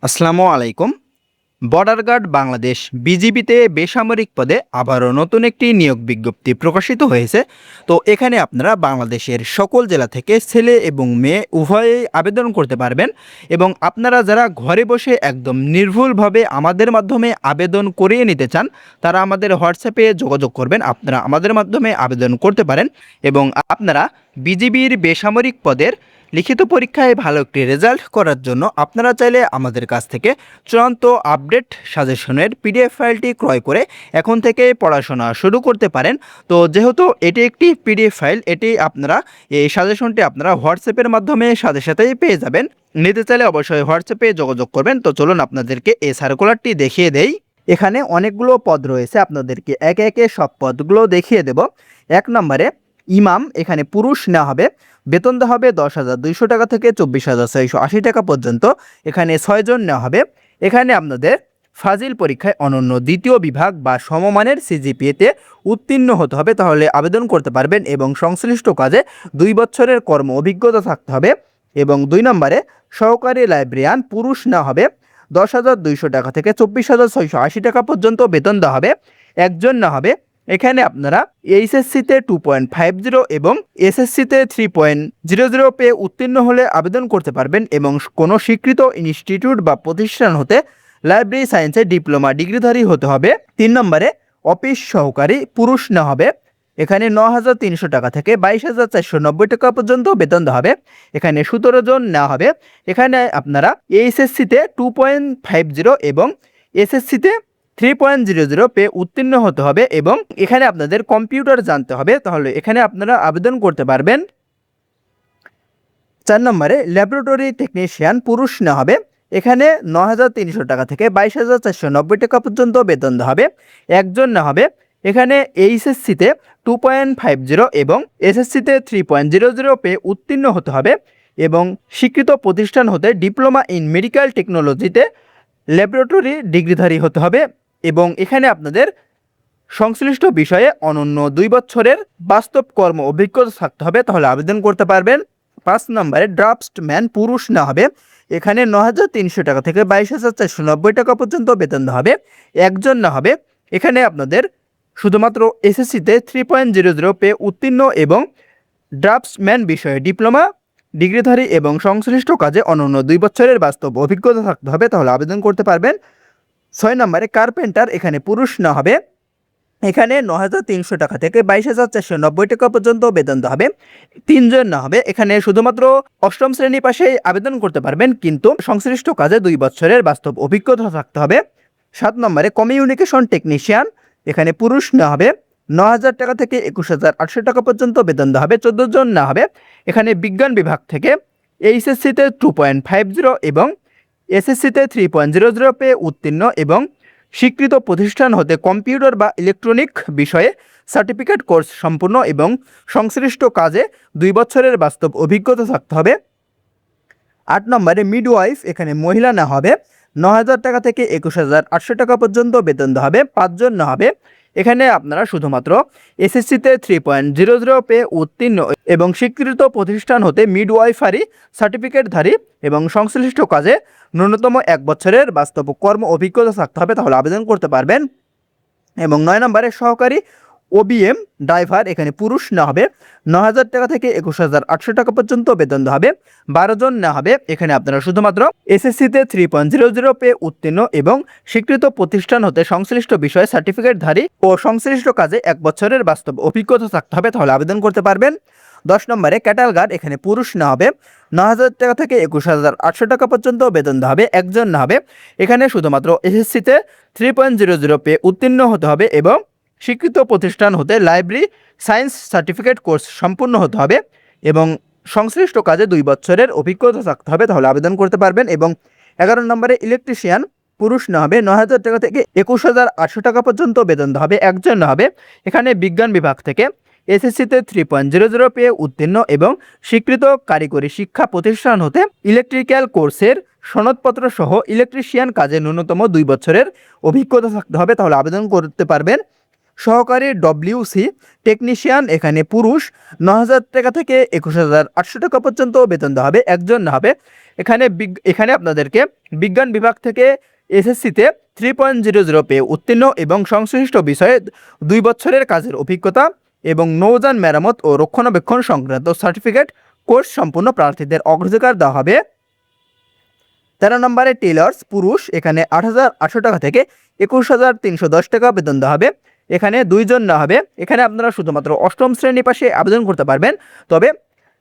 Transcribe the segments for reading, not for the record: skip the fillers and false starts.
আসসালামু আলাইকুম। Border guard Bangladesh বিজিবিতে বেসামরিক পদে আবারও নতুন একটি নিয়োগ বিজ্ঞপ্তি প্রকাশিত হয়েছে। তো এখানে আপনারা বাংলাদেশের সকল জেলা থেকে ছেলে এবং মেয়ে উভয়েই আবেদন করতে পারবেন এবং আপনারা যারা ঘরে বসে একদম নির্ভুলভাবে আমাদের মাধ্যমে আবেদন করিয়ে নিতে চান তারা আমাদের হোয়াটসঅ্যাপে যোগাযোগ করবেন। আপনারা আমাদের মাধ্যমে আবেদন করতে পারেন এবং আপনারা বিজিবির বেসামরিক পদের লিখিত পরীক্ষায় ভালো একটি রেজাল্ট করার জন্য আপনারা চাইলে আমাদের কাছ থেকে চূড়ান্ত আপডেট সাজেশনের পিডিএফ ফাইলটি ক্রয় করে এখন থেকে পড়াশোনা শুরু করতে পারেন। তো যেহেতু এটি একটি পিডিএফ ফাইল, এটি আপনারা এই সাজেশনটি আপনারা হোয়াটসঅ্যাপের মাধ্যমে সাথে সাথেই পেয়ে যাবেন। নিতে চাইলে অবশ্যই হোয়াটসঅ্যাপে যোগাযোগ করবেন। তো চলুন আপনাদেরকে এই সার্কুলারটি দেখিয়ে দেই। এখানে অনেকগুলো পদ রয়েছে, আপনাদেরকে একে একে সব পদগুলো দেখিয়ে দেব। 1 নম্বরে ইমাম, এখানে পুরুষ নেওয়া হবে। বেতন দেওয়া হবে 10,200 টাকা থেকে 24,680 টাকা পর্যন্ত। এখানে 6 জন নেওয়া হবে। এখানে আপনাদের ফাজিল পরীক্ষায় অনন্য দ্বিতীয় বিভাগ বা সমমানের সিজিপিএতে উত্তীর্ণ হতে হবে, তাহলে আবেদন করতে পারবেন এবং সংশ্লিষ্ট কাজে 2 বছরের কর্ম অভিজ্ঞতা থাকতে হবে। এবং 2 নম্বরে সহকারী লাইব্রেরিয়ান, পুরুষ নেওয়া হবে। 10,200 টাকা থেকে 24,680 টাকা পর্যন্ত বেতন দেওয়া হবে। একজন নেওয়া হবে। এখানে আপনারা এইচএসসিতে 2.50 এবং এসএসসিতে 3.00 পেয়ে উত্তীর্ণ হলে আবেদন করতে পারবেন এবং কোনো স্বীকৃত ইনস্টিটিউট বা প্রতিষ্ঠান হতে লাইব্রেরি সায়েন্সে ডিপ্লোমা ডিগ্রিধারী হতে হবে। 3 নম্বরে অফিস সহকারী, পুরুষ নেওয়া হবে। এখানে 9,300 টাকা থেকে 22,490 টাকা পর্যন্ত বেতন দেওয়া হবে। এখানে 17 জন নেওয়া হবে। এখানে আপনারা এইচএসসিতে 2.50 এবং এসএসসিতে 3.00 পেয়ে উত্তীর্ণ হতে হবে এবং এখানে আপনাদের কম্পিউটার জানতে হবে, তাহলে এখানে আপনারা আবেদন করতে পারবেন। 4 নম্বরে ল্যাবরেটরি টেকনিশিয়ান, পুরুষ নেওয়া হবে। এখানে 9,300 টাকা থেকে 22,490 টাকা পর্যন্ত বেতন দেওয়া হবে। একজন নেওয়া হবে। এখানে এইচএসসিতে 2.50 এবং এসএসসিতে 3.00 পেয়ে উত্তীর্ণ হতে হবে এবং স্বীকৃত প্রতিষ্ঠান হতে ডিপ্লোমা ইন মেডিকেল টেকনোলজিতে ল্যাবরেটরি ডিগ্রিধারী হতে হবে এবং এখানে আপনাদের সংশ্লিষ্ট বিষয়ে অনন্য 2 বছরের বাস্তব কর্ম অভিজ্ঞতা থাকতে হবে, তাহলে আবেদন করতে পারবেন। 5 নম্বরে ড্রাফটসম্যান, পুরুষ নেওয়া হবে। এখানে 9,300 টাকা থেকে 22,490 টাকা পর্যন্ত বেতন দেওয়া হবে। একজন নেওয়া হবে। এখানে আপনাদের শুধুমাত্র এসএসসিতে 3.00 পেয়ে উত্তীর্ণ এবং ড্রাফটসম্যান বিষয়ে ডিপ্লোমা ডিগ্রিধারী এবং সংশ্লিষ্ট কাজে অনন্য 2 বছরের বাস্তব অভিজ্ঞতা থাকতে হবে, তাহলে আবেদন করতে পারবেন। 6 নম্বরে কার্পেন্টার, এখানে পুরুষ নেওয়া হবে। এখানে 9,300 টাকা থেকে 22,490 টাকা পর্যন্ত বেতন দেওয়া হবে। 3 জন নেওয়া হবে। এখানে শুধুমাত্র অষ্টম শ্রেণী পাশেই আবেদন করতে পারবেন, কিন্তু সংশ্লিষ্ট কাজে 2 বছরের বাস্তব অভিজ্ঞতা থাকতে হবে। 7 নম্বরে কমিউনিকেশন টেকনিশিয়ান, এখানে পুরুষ নেওয়া হবে। 9,000 টাকা থেকে 21,800 টাকা পর্যন্ত বেতন দেওয়া হবে। 14 জন নেওয়া হবে। এখানে বিজ্ঞান বিভাগ থেকে এইচএসসিতে 2.50 এবং এসএসসিতে 3.00 পেয়ে উত্তীর্ণ এবং স্বীকৃত প্রতিষ্ঠান হতে কম্পিউটার বা ইলেকট্রনিক বিষয়ে সার্টিফিকেট কোর্স সম্পূর্ণ এবং সংশ্লিষ্ট কাজে 2 বছরের বাস্তব অভিজ্ঞতা থাকতে হবে। 8 নম্বরে মিডওয়াইফ, এখানে মহিলা নেওয়া হবে। 9,000 টাকা থেকে 21,800 টাকা পর্যন্ত বেতন দেওয়া হবে। 5 জন নেওয়া হবে। এখানে আপনারা শুধুমাত্র এসএসসিতে 3.00 পেয়ে উত্তীর্ণ এবং স্বীকৃত প্রতিষ্ঠান হতে মিডওয়াইফারি সার্টিফিকেটধারী এবং সংশ্লিষ্ট কাজে ন্যূনতম 1 বছরের বাস্তব কর্ম অভিজ্ঞতা থাকতে হবে, তাহলে আবেদন করতে পারবেন। এবং 9 নম্বরে সহকারী ওবিএম ড্রাইভার, এখানে পুরুষ নেওয়া হবে। 9,000 টাকা থেকে 21,800 টাকা পর্যন্ত বেতন দেওয়া হবে। 12 জন নেওয়া হবে। এখানে আপনারা শুধুমাত্র এসএসসিতে 3.00 পেয়ে উত্তীর্ণ এবং স্বীকৃত প্রতিষ্ঠান হতে সংশ্লিষ্ট বিষয়ে সার্টিফিকেটধারী ও সংশ্লিষ্ট কাজে 1 বছরের বাস্তব অভিজ্ঞতা থাকতে হবে, তাহলে আবেদন করতে পারবেন। 10 নম্বরে ক্যাটাল গার্ড, এখানে পুরুষ নেওয়া হবে। 9,000 টাকা থেকে 21,800 টাকা পর্যন্ত বেতন দেওয়া হবে। একজন নেওয়া হবে। এখানে শুধুমাত্র এসএসসিতে 3.00 পেয়ে উত্তীর্ণ হতে হবে এবং স্বীকৃত প্রতিষ্ঠান হতে লাইব্রেরি সায়েন্স সার্টিফিকেট কোর্স সম্পূর্ণ হতে হবে এবং সংশ্লিষ্ট কাজে 2 বছরের অভিজ্ঞতা থাকতে হবে, তাহলে আবেদন করতে পারবেন। এবং 11 নম্বরে ইলেকট্রিশিয়ান, পুরুষ নেওয়া হবে। 9,000 টাকা থেকে 21,800 টাকা পর্যন্ত বেতন দেওয়া হবে। একজন নেওয়া হবে। এখানে বিজ্ঞান বিভাগ থেকে এসএসসিতে 3.00 পেয়ে উত্তীর্ণ এবং স্বীকৃত কারিগরি শিক্ষা প্রতিষ্ঠান হতে ইলেকট্রিক্যাল কোর্সের সনদপত্র সহ ইলেকট্রিশিয়ান কাজে ন্যূনতম 2 বছরের অভিজ্ঞতা থাকতে হবে, তাহলে আবেদন করতে পারবেন। সহকারী ডব্লিউসি টেকনিশিয়ান এখানে পুরুষ 9,000 টাকা থেকে 21,800 টাকা পর্যন্ত বেতন দেওয়া হবে, একজন হবে। এখানে আপনাদেরকে বিজ্ঞান বিভাগ থেকে এসএসসিতে 3.00 পেয়ে উত্তীর্ণ এবং সংশ্লিষ্ট বিষয়ে 2 বছরের কাজের অভিজ্ঞতা এবং নৌযান মেরামত ও রক্ষণাবেক্ষণ সংক্রান্ত সার্টিফিকেট কোর্স সম্পূর্ণ প্রার্থীদের অগ্রাধিকার দেওয়া হবে। 13 নম্বরে টেলার্স পুরুষ এখানে 8,800 টাকা থেকে 21,310 টাকা বেতন দেওয়া হবে। এখানে 2 জন না হবে। এখানে আপনারা শুধুমাত্র অষ্টম শ্রেণী পাশে আবেদন করতে পারবেন, তবে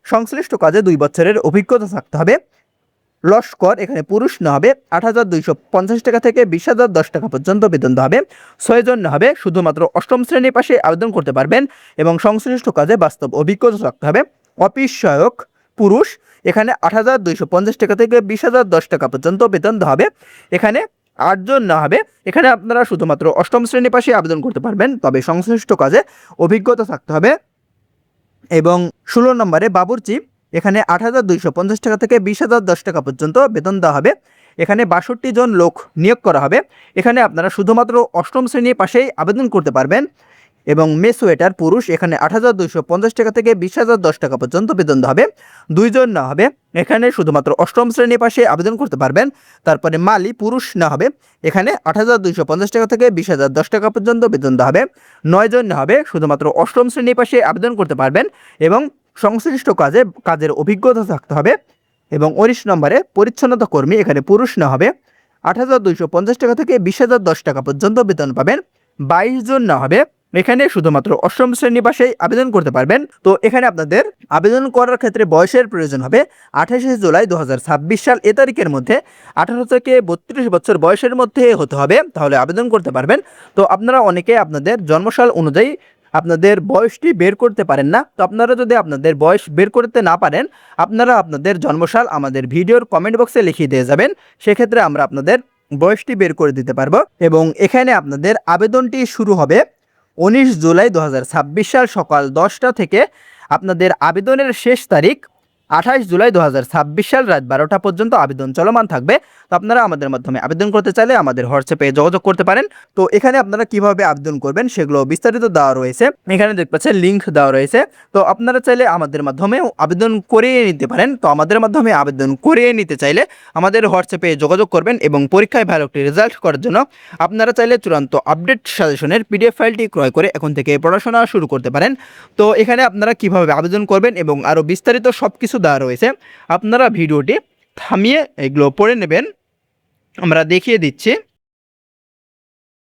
সংশ্লিষ্ট কাজে 2 বছরের অভিজ্ঞতা থাকতে হবে। লস্কর এখানে পুরুষ না হবে, 8,250 টাকা থেকে 20,010 টাকা পর্যন্ত বেতন দেওয়া হবে। 6 জন না হবে, শুধুমাত্র অষ্টম শ্রেণী পাশে আবেদন করতে পারবেন এবং সংশ্লিষ্ট কাজে বাস্তব অভিজ্ঞতা থাকতে হবে। অফিস সহায়ক পুরুষ এখানে 8,250 টাকা থেকে 20,010 টাকা পর্যন্ত বেতন দেওয়া হবে। এখানে 8 জন না হবে। এখানে আপনারা শুধুমাত্র অষ্টম শ্রেণী পাশে আবেদন করতে পারবেন, তবে সংশ্লিষ্ট কাজে অভিজ্ঞতা থাকতে হবে। এবং 16 নম্বরে বাবুর্চি এখানে 8,250 টাকা থেকে 20,010 টাকা পর্যন্ত বেতন দেওয়া হবে। এখানে 62 জন লোক নিয়োগ করা হবে। এখানে আপনারা শুধুমাত্র অষ্টম শ্রেণী পাশেই আবেদন করতে পারবেন। এবং মেস ওয়েটার পুরুষ এখানে 8,250 টাকা থেকে 20,010 টাকা পর্যন্ত বেতন দেওয়া হবে। 2 জন না হবে। এখানে শুধুমাত্র অষ্টম শ্রেণী পাশে আবেদন করতে পারবেন। তারপরে মালি পুরুষ না হবে। এখানে 8,250 টাকা থেকে 20,010 টাকা পর্যন্ত বেতন দেওয়া হবে। 9 জন না হবে। শুধুমাত্র অষ্টম শ্রেণী পাশে আবেদন করতে পারবেন এবং সংশ্লিষ্ট কাজের অভিজ্ঞতা থাকতে হবে। এবং 19 নম্বরে পরিচ্ছন্নতা কর্মী এখানে পুরুষ না হবে। 8,250 টাকা থেকে 20,010 টাকা পর্যন্ত বেতন পাবেন। 22 জন না হবে। এখানে শুধুমাত্র অষ্টম শ্রেণী পাশেই আবেদন করতে পারবেন। তো এখানে আপনাদের আবেদন করার ক্ষেত্রে বয়সের প্রয়োজন হবে 28শে জুলাই 2026 সাল এ তারিখের মধ্যে 18 থেকে 32 বছর বয়সের মধ্যে হতে হবে, তাহলে আবেদন করতে পারবেন। তো আপনারা অনেকে আপনাদের জন্মসাল অনুযায়ী আপনাদের বয়সটি বের করতে পারেন না। তো আপনারা যদি আপনাদের বয়স বের করতে না পারেন, আপনারা আপনাদের জন্মসাল আমাদের ভিডিওর কমেন্ট বক্সে লিখিয়ে দিয়ে যাবেন। সেক্ষেত্রে আমরা আপনাদের বয়সটি বের করে দিতে পারবো। এবং এখানে আপনাদের আবেদনটি শুরু হবে 19 জুলাই 2026 সাল সকাল 10টা থেকে। আপনাদের আবেদনের শেষ তারিখ 28 জুলাই 2026 সাল রাত 12টা পর্যন্ত আবেদন চলমান থাকবে। তো আপনারা আমাদের মাধ্যমে আবেদন করতে চাইলে আমাদের হোয়াটসঅ্যাপে যোগাযোগ করতে পারেন। তো এখানে আপনারা কিভাবে আবেদন করবেন সেগুলো বিস্তারিত দেওয়া রয়েছে। এখানে দেখতে পাচ্ছেন লিঙ্ক দেওয়া রয়েছে। তো আপনারা চাইলে আমাদের মাধ্যমেও আবেদন করিয়ে নিতে পারেন। তো আমাদের মাধ্যমে আবেদন করিয়ে নিতে চাইলে আমাদের হোয়াটসঅ্যাপে যোগাযোগ করবেন এবং পরীক্ষায় ভালো একটি রেজাল্ট করার জন্য আপনারা চাইলে চূড়ান্ত আপডেট সাজেশনের পিডিএফ ফাইলটি ক্রয় করে এখন থেকে পড়াশোনা শুরু করতে পারেন। তো এখানে আপনারা কিভাবে আবেদন করবেন এবং আরও বিস্তারিত সব কিছু দেওয়া রয়েছে। আপনারা ভিডিওটি থামিয়ে এগুলো পড়ে নেবেন, আমরা দেখিয়ে দিচ্ছি।